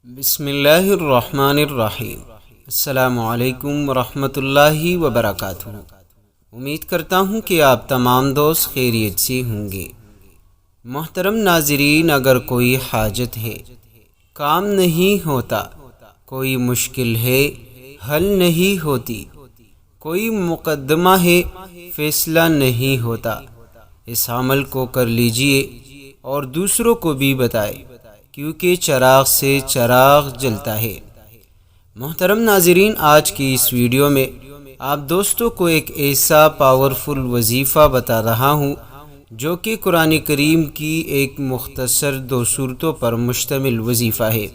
بسم اللہ الرحمن الرحیم۔ السلام علیکم ورحمۃ اللہ وبرکاتہ۔ امید کرتا ہوں کہ آپ تمام دوست خیریت سے ہوں گے۔ محترم ناظرین، اگر کوئی حاجت ہے، کام نہیں ہوتا، کوئی مشکل ہے، حل نہیں ہوتی، کوئی مقدمہ ہے، فیصلہ نہیں ہوتا، اس عمل کو کر لیجئے اور دوسروں کو بھی بتائے، کیونکہ چراغ سے چراغ جلتا ہے۔ محترم ناظرین، آج کی اس ویڈیو میں آپ دوستوں کو ایک ایسا پاورفل وظیفہ بتا رہا ہوں جو کہ قرآن کریم کی ایک مختصر 2 سورتوں پر مشتمل وظیفہ ہے۔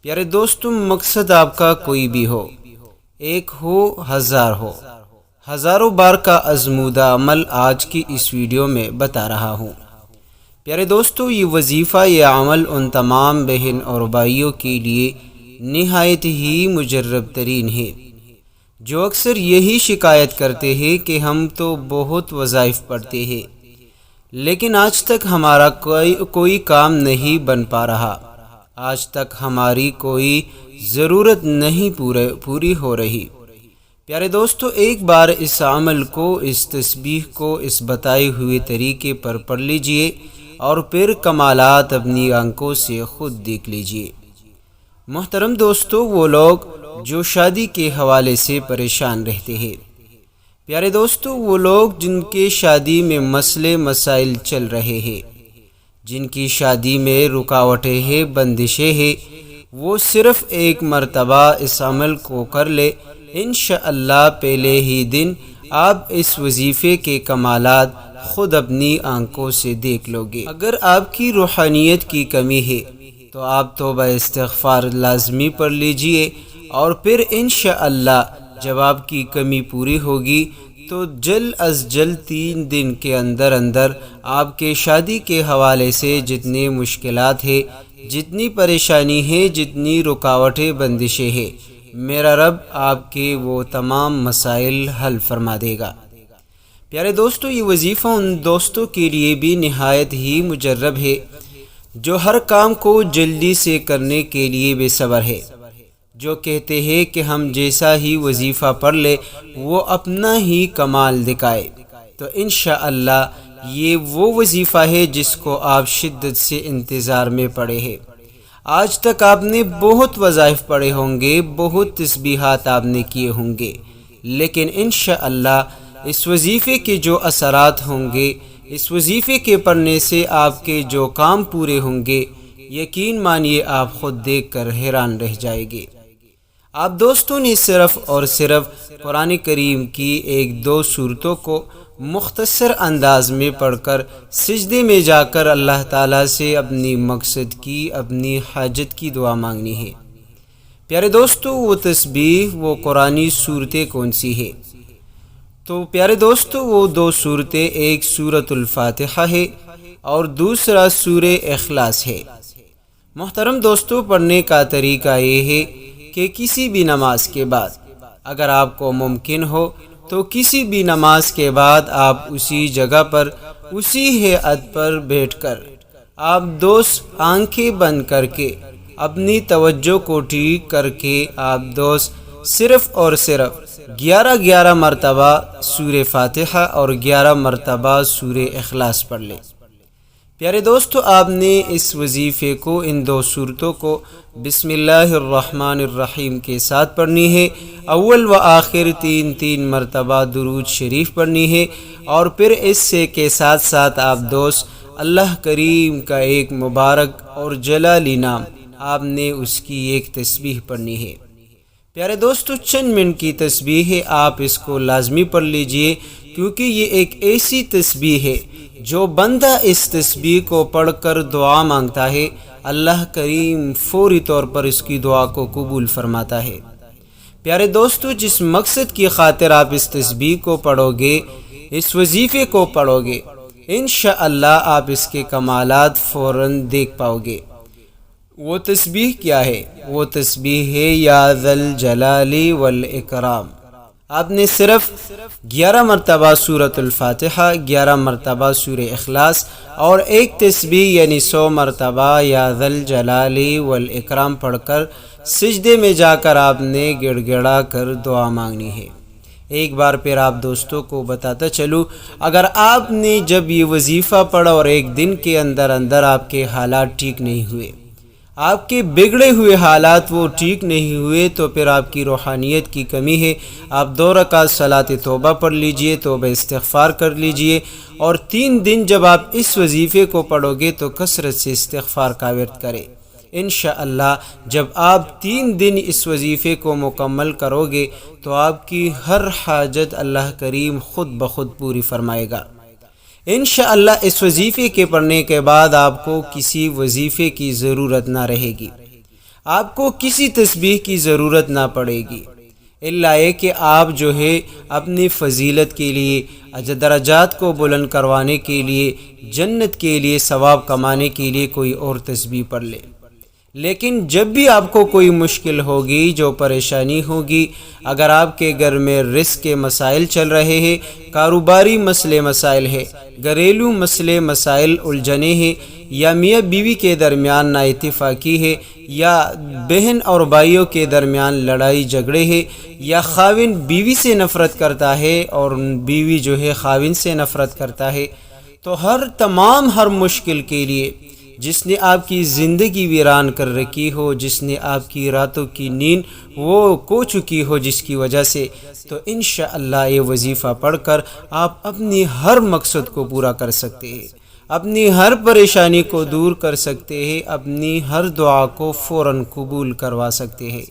پیارے دوستوں، مقصد آپ کا کوئی بھی ہو، ایک ہو، ہزار ہو، ہزاروں بار کا آزمودہ عمل آج کی اس ویڈیو میں بتا رہا ہوں۔ پیارے دوستو، یہ وظیفہ، یہ عمل ان تمام بہن اور بھائیوں کے لیے نہایت ہی مجرب ترین ہے جو اکثر یہی شکایت کرتے ہیں کہ ہم تو بہت وظائف پڑھتے ہیں لیکن آج تک ہمارا کوئی کام نہیں بن پا رہا، آج تک ہماری کوئی ضرورت نہیں پوری ہو رہی۔ پیارے دوستو، ایک بار اس عمل کو، اس تسبیح کو اس بتائے ہوئے طریقے پر پڑھ لیجئے اور پھر کمالات اپنی آنکھوں سے خود دیکھ لیجئے۔ محترم دوستو، وہ لوگ جو شادی کے حوالے سے پریشان رہتے ہیں، پیارے دوستو، وہ لوگ جن کے شادی میں مسئلے مسائل چل رہے ہیں، جن کی شادی میں رکاوٹیں ہیں، بندشیں ہیں، وہ صرف ایک مرتبہ اس عمل کو کر لے، انشاءاللہ پہلے ہی دن آپ اس وظیفے کے کمالات خود اپنی آنکھوں سے دیکھ لو گے۔ اگر آپ کی روحانیت کی کمی ہے تو آپ توبہ استغفار لازمی پڑھ لیجئے اور پھر انشاءاللہ جب آپ کی کمی پوری ہوگی تو جلد از جلد 3 دن کے اندر آپ کے شادی کے حوالے سے جتنے مشکلات ہیں، جتنی پریشانی ہے، جتنی رکاوٹیں بندشیں ہیں، میرا رب آپ کے وہ تمام مسائل حل فرما دے گا۔ پیارے دوستو، یہ وظیفہ ان دوستوں کے لیے بھی نہایت ہی مجرب ہے جو ہر کام کو جلدی سے کرنے کے لیے بے صبر ہے، جو کہتے ہیں کہ ہم جیسا ہی وظیفہ پڑھ لے وہ اپنا ہی کمال دکھائے۔ تو انشاءاللہ یہ وہ وظیفہ ہے جس کو آپ شدت سے انتظار میں پڑے ہیں۔ آج تک آپ نے بہت وظائف پڑھے ہوں گے، بہت تسبیحات آپ نے کیے ہوں گے، لیکن انشاءاللہ اس وظیفے کے جو اثرات ہوں گے، اس وظیفے کے پڑھنے سے آپ کے جو کام پورے ہوں گے، یقین مانیے آپ خود دیکھ کر حیران رہ جائیں گے۔ آپ دوستوں نے صرف اور صرف قرآن کریم کی 1-2 سورتوں کو مختصر انداز میں پڑھ کر سجدے میں جا کر اللہ تعالیٰ سے اپنی مقصد کی، اپنی حاجت کی دعا مانگنی ہے۔ پیارے دوستو، وہ تسبیح، وہ قرآنی سورتیں کون سی ہے؟ تو پیارے دوستو، وہ 2 سورتیں، ایک سورۃ الفاتحہ ہے اور دوسرا سورہ اخلاص ہے۔ محترم دوستو، پڑھنے کا طریقہ یہ ہے کہ کسی بھی نماز کے بعد، اگر آپ کو ممکن ہو تو کسی بھی نماز کے بعد آپ اسی جگہ پر، اسی ہیئت پر بیٹھ کر آپ دوست آنکھیں بند کر کے اپنی توجہ کو ٹھیک کر کے آپ دوست صرف اور صرف 11 مرتبہ سورہ فاتحہ اور 11 مرتبہ سورہ اخلاص پڑھ لیں۔ پیارے دوستو، آپ نے اس وظیفے کو، ان 2 سورتوں کو بسم اللہ الرحمن الرحیم کے ساتھ پڑھنی ہے، اول و آخر 3 مرتبہ درود شریف پڑھنی ہے، اور پھر اس سے کے ساتھ ساتھ آپ دوست اللہ کریم کا ایک مبارک اور جلالی نام، آپ نے اس کی ایک تسبیح پڑھنی ہے۔ پیارے دوستو، چند منٹ کی تسبیح ہے، آپ اس کو لازمی پڑھ لیجئے، کیونکہ یہ ایک ایسی تسبیح ہے جو بندہ اس تسبیح کو پڑھ کر دعا مانگتا ہے، اللہ کریم فوری طور پر اس کی دعا کو قبول فرماتا ہے۔ پیارے دوستو، جس مقصد کی خاطر آپ اس تسبیح کو پڑھو گے، اس وظیفے کو پڑھو گے، انشاءاللہ آپ اس کے کمالات فوراً دیکھ پاؤ گے۔ وہ تسبیح کیا ہے؟ وہ تسبیح ہے یا ذا الجلال والاکرام، آپ نے صرف 11 مرتبہ سورۃ الفاتحہ، 11 مرتبہ سورہ اخلاص اور ایک تسبیح یعنی 100 مرتبہ یا ذی الجلال والاکرام پڑھ کر سجدے میں جا کر آپ نے گڑ گڑا کر دعا مانگنی ہے۔ ایک بار پھر آپ دوستوں کو بتاتا چلوں، اگر آپ نے جب یہ وظیفہ پڑھا اور ایک دن کے اندر اندر آپ کے حالات ٹھیک نہیں ہوئے، آپ کے بگڑے ہوئے حالات وہ ٹھیک نہیں ہوئے، تو پھر آپ کی روحانیت کی کمی ہے۔ آپ 2 رکعت صلاۃ توبہ پڑھ لیجئے، توبہ استغفار کر لیجئے، اور 3 دن جب آپ اس وظیفے کو پڑھو گے تو کثرت سے استغفار کا ورد کریں۔ انشاءاللہ جب آپ 3 دن اس وظیفے کو مکمل کرو گے تو آپ کی ہر حاجت اللہ کریم خود بخود پوری فرمائے گا۔ انشاءاللہ اس وظیفے کے پڑھنے کے بعد آپ کو کسی وظیفے کی ضرورت نہ رہے گی، آپ کو کسی تسبیح کی ضرورت نہ پڑے گی، الا یہ کہ آپ جو ہے اپنی فضیلت کے لیے، درجات کو بلند کروانے کے لیے، جنت کے لیے، ثواب کمانے کے لیے کوئی اور تسبیح پڑھ لے۔ لیکن جب بھی آپ کو کوئی مشکل ہوگی، جو پریشانی ہوگی، اگر آپ کے گھر میں رزق کے مسائل چل رہے ہیں، کاروباری مسئلے مسائل ہیں، گھریلو مسئلے مسائل الجھنے ہیں، یا میاں بیوی کے درمیان نا اتفاقی ہے، یا بہن اور بھائیوں کے درمیان لڑائی جھگڑے ہیں، یا خاوند بیوی سے نفرت کرتا ہے اور بیوی جو ہے خاوند سے نفرت کرتا ہے، تو ہر مشکل کے لیے، جس نے آپ کی زندگی ویران کر رکھی ہو، جس نے آپ کی راتوں کی نیند وہ کھو چکی ہو جس کی وجہ سے، تو انشاءاللہ یہ وظیفہ پڑھ کر آپ اپنی ہر مقصد کو پورا کر سکتے ہیں، اپنی ہر پریشانی کو دور کر سکتے ہیں، اپنی ہر دعا کو فوراً قبول کروا سکتے ہیں۔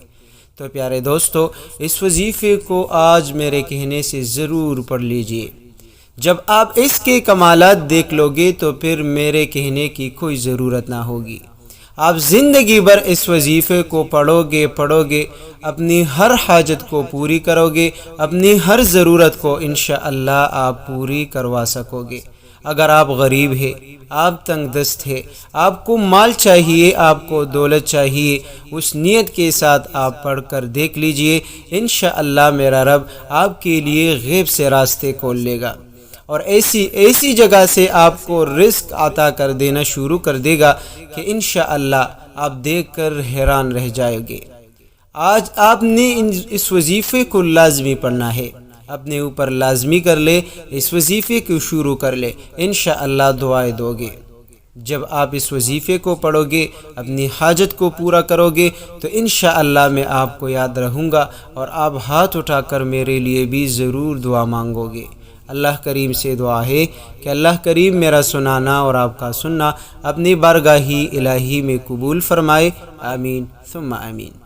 تو پیارے دوستو، اس وظیفے کو آج میرے کہنے سے ضرور پڑھ لیجئے۔ جب آپ اس کے کمالات دیکھ لو گے تو پھر میرے کہنے کی کوئی ضرورت نہ ہوگی۔ آپ زندگی بھر اس وظیفے کو پڑھو گے، اپنی ہر حاجت کو پوری کرو گے، اپنی ہر ضرورت کو انشاءاللہ آپ پوری کروا سکو گے۔ اگر آپ غریب ہیں، آپ تنگ دست ہیں، آپ کو مال چاہیے، آپ کو دولت چاہیے، اس نیت کے ساتھ آپ پڑھ کر دیکھ لیجئے، انشاءاللہ میرا رب آپ کے لیے غیب سے راستے کھول لے گا، اور ایسی جگہ سے آپ کو رزق عطا کر دینا شروع کر دے گا کہ انشاءاللہ آپ دیکھ کر حیران رہ جائے گے۔ آج آپ نے اس وظیفے کو لازمی پڑھنا ہے، اپنے اوپر لازمی کر لے، اس وظیفے کو شروع کر لے، انشاءاللہ دعائیں دو گے۔ جب آپ اس وظیفے کو پڑھو گے، اپنی حاجت کو پورا کرو گے، تو انشاءاللہ میں آپ کو یاد رہوں گا، اور آپ ہاتھ اٹھا کر میرے لیے بھی ضرور دعا مانگو گے۔ اللہ کریم سے دعا ہے کہ اللہ کریم میرا سنانا اور آپ کا سننا اپنی بارگاہ الہی میں قبول فرمائے، آمین ثم آمین۔